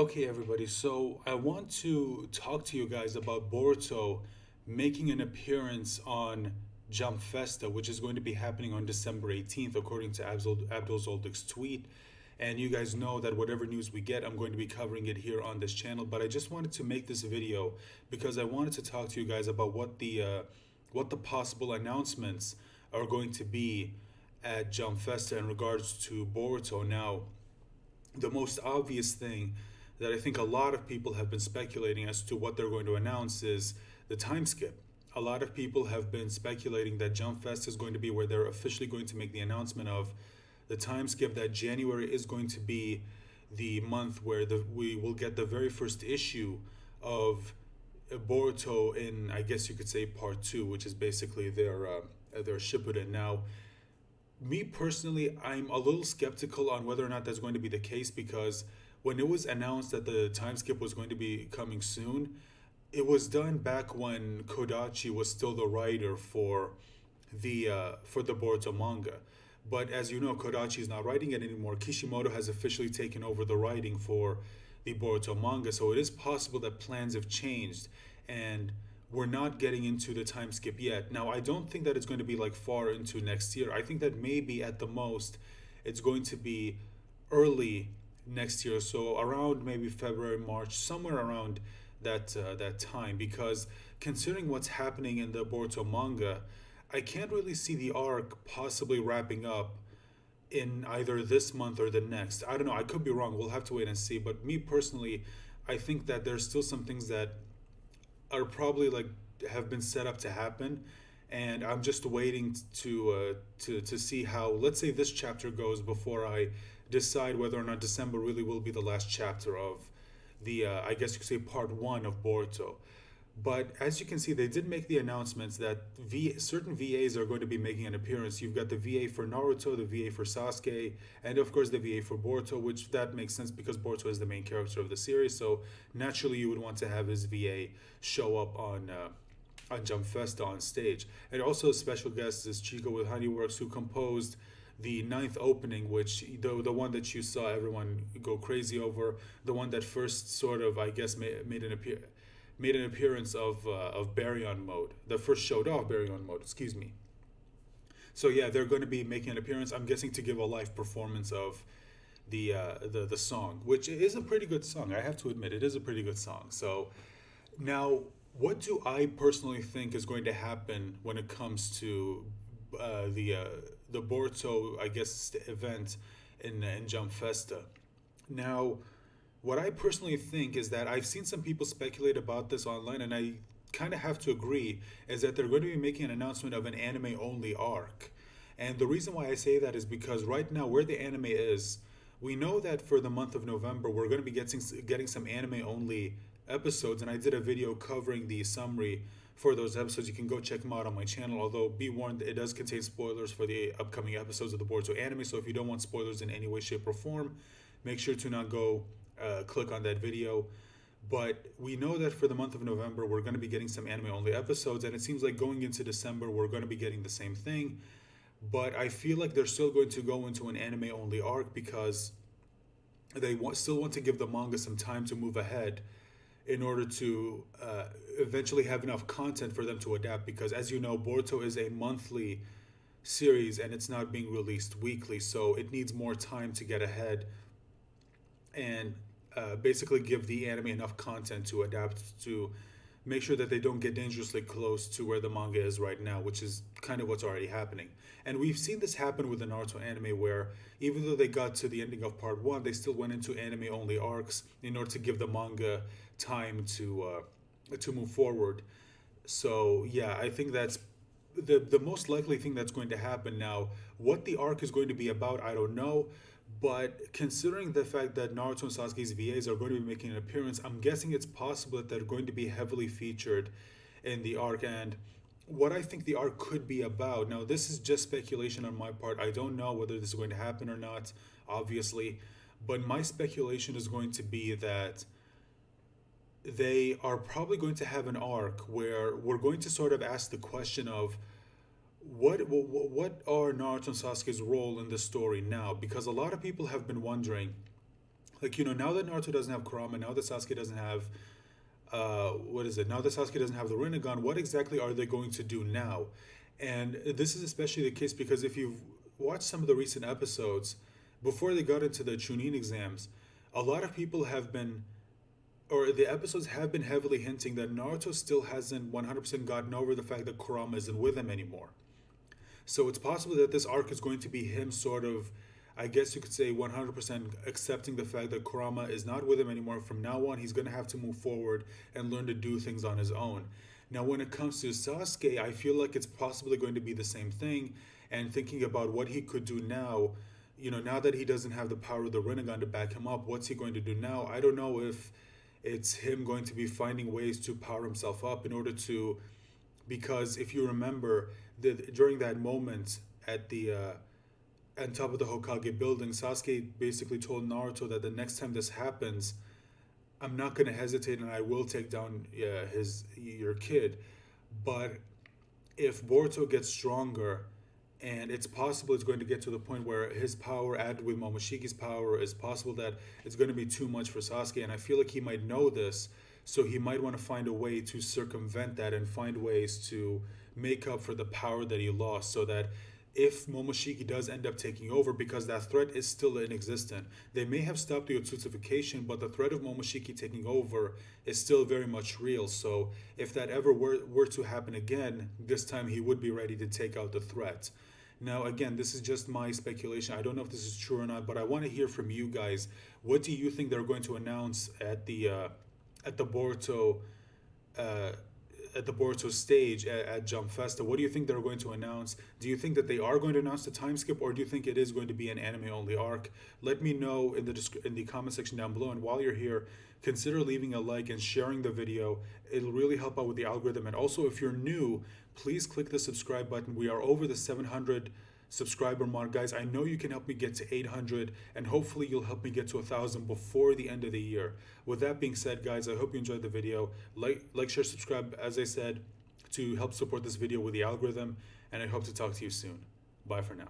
Okay, everybody. So I want to talk to you guys about Boruto making an appearance on Jump Festa, which is going to be happening on December 18th, according to Abdul Zoldik's tweet. And you guys know that whatever news we get, I'm going to be covering it here on this channel. But I just wanted to make this video because I wanted to talk to you guys about what the possible announcements are going to be at Jump Festa in regards to Boruto. Now, the most obvious thing that I think a lot of people have been speculating as to what they're going to announce is the time skip. A lot of people have been speculating that Jump Fest is going to be where they're officially going to make the announcement of the time skip, that January is going to be the month where we will get the very first issue of Boruto in, I guess you could say, part two, which is basically their Shippuden. Now, me personally, I'm a little skeptical on whether or not that's going to be the case because when it was announced that the time skip was going to be coming soon, it was done back when Kodachi was still the writer for the Boruto manga. But as you know, Kodachi is not writing it anymore. Kishimoto has officially taken over the writing for the Boruto manga, so it is possible that plans have changed and we're not getting into the time skip yet. Now, I don't think that it's going to be like far into next year. I think that maybe at the most it's going to be early next year, so around maybe February, March, somewhere around that time. Because considering what's happening in the Boruto manga, I can't really see the arc possibly wrapping up in either this month or the next. I don't know. I could be wrong. We'll have to wait and see. But me personally, I think that there's still some things that are probably like have been set up to happen, and I'm just waiting to see how, let's say, this chapter goes before I decide whether or not December really will be the last chapter of the I guess you could say part one of Boruto. But as you can see, they did make the announcements that certain VAs are going to be making an appearance. You've got the VA for Naruto, the VA for Sasuke, and of course the VA for Boruto, which that makes sense because Boruto is the main character of the series. So naturally, you would want to have his VA show up on Jump Festa on stage. And also, special guest is Chico with Honeyworks, who composed the ninth opening, which the one that you saw everyone go crazy over, the one that first sort of, I guess, made an appearance of Baryon mode. That first showed off Baryon mode. Excuse me. So yeah, they're going to be making an appearance. I'm guessing to give a live performance of the song, which is a pretty good song. I have to admit, it is a pretty good song. So now, what do I personally think is going to happen when it comes to the Boruto, I guess, event in Jump Festa? Now, what I personally think is that I've seen some people speculate about this online, and I kind of have to agree, is that they're going to be making an announcement of an anime only arc. And the reason why I say that is because right now, where the anime is, we know that for the month of November, we're going to be getting some anime only episodes, and I did a video covering the summary for those episodes. You can go check them out on my channel, although be warned, it does contain spoilers for the upcoming episodes of the Boruto anime, so if you don't want spoilers in any way, shape, or form, make sure to not go click on that video. But we know that for the month of November, we're going to be getting some anime only episodes, and it seems like going into December, we're going to be getting the same thing. But I feel like they're still going to go into an anime only arc because still want to give the manga some time to move ahead in order to eventually have enough content for them to adapt. Because as you know, Boruto is a monthly series and it's not being released weekly, so it needs more time to get ahead and basically give the anime enough content to adapt to make sure that they don't get dangerously close to where the manga is right now, which is kind of what's already happening. And we've seen this happen with the Naruto anime where even though they got to the ending of part one, they still went into anime only arcs in order to give the manga time to move forward. So yeah, I think that's the most likely thing that's going to happen. Now, what the arc is going to be about, I don't know. But considering the fact that Naruto and Sasuke's VAs are going to be making an appearance, I'm guessing it's possible that they're going to be heavily featured in the arc. And what I think the arc could be about, now this is just speculation on my part. I don't know whether this is going to happen or not, obviously. But my speculation is going to be that they are probably going to have an arc where we're going to sort of ask the question of what are Naruto and Sasuke's role in the story now? Because a lot of people have been wondering, Like, now that Naruto doesn't have Kurama, now that Sasuke doesn't have what is it? Now that Sasuke doesn't have the Rinnegan, what exactly are they going to do now? And this is especially the case because if you've watched some of the recent episodes, before they got into the Chunin exams, a lot of people have been, or the episodes have been heavily hinting that Naruto still hasn't 100% gotten over the fact that Kurama isn't with him anymore. So it's possible that this arc is going to be him sort of, I guess you could say, 100% accepting the fact that Kurama is not with him anymore. From now on, he's going to have to move forward and learn to do things on his own. Now, when it comes to Sasuke, I feel like it's possibly going to be the same thing. And thinking about what he could do now, now that he doesn't have the power of the Rinnegan to back him up, what's he going to do now? I don't know if it's him going to be finding ways to power himself up in order to, because if you remember, during that moment at the on top of the Hokage building, Sasuke basically told Naruto that the next time this happens, I'm not going to hesitate and I will take down your kid. But if Boruto gets stronger, and it's possible it's going to get to the point where his power added with Momoshiki's power, is possible that it's going to be too much for Sasuke, and I feel like he might know this, so he might want to find a way to circumvent that and find ways to make up for the power that he lost, so that if Momoshiki does end up taking over, because that threat is still inexistent. They may have stopped the Otsutsufication, but the threat of Momoshiki taking over is still very much real. So if that ever were to happen again, this time he would be ready to take out the threat. Now, again, this is just my speculation. I don't know if this is true or not, but I want to hear from you guys. What do you think they're going to announce at the Boruto at the Boruto stage at Jump Festa? What do you think they're going to announce? Do you think that they are going to announce the time skip, or do you think it is going to be an anime only arc? Let me know in the comment section down below. And while you're here, consider leaving a like and sharing the video. It'll really help out with the algorithm. And also, if you're new, please click the subscribe button. We are over the 700 subscriber mark, guys. I know you can help me get to 800, and hopefully you'll help me get to 1,000 before the end of the year. With that being said, guys, I hope you enjoyed the video. Like, share, subscribe, as I said, to help support this video with the algorithm, and I hope to talk to you soon. Bye for now.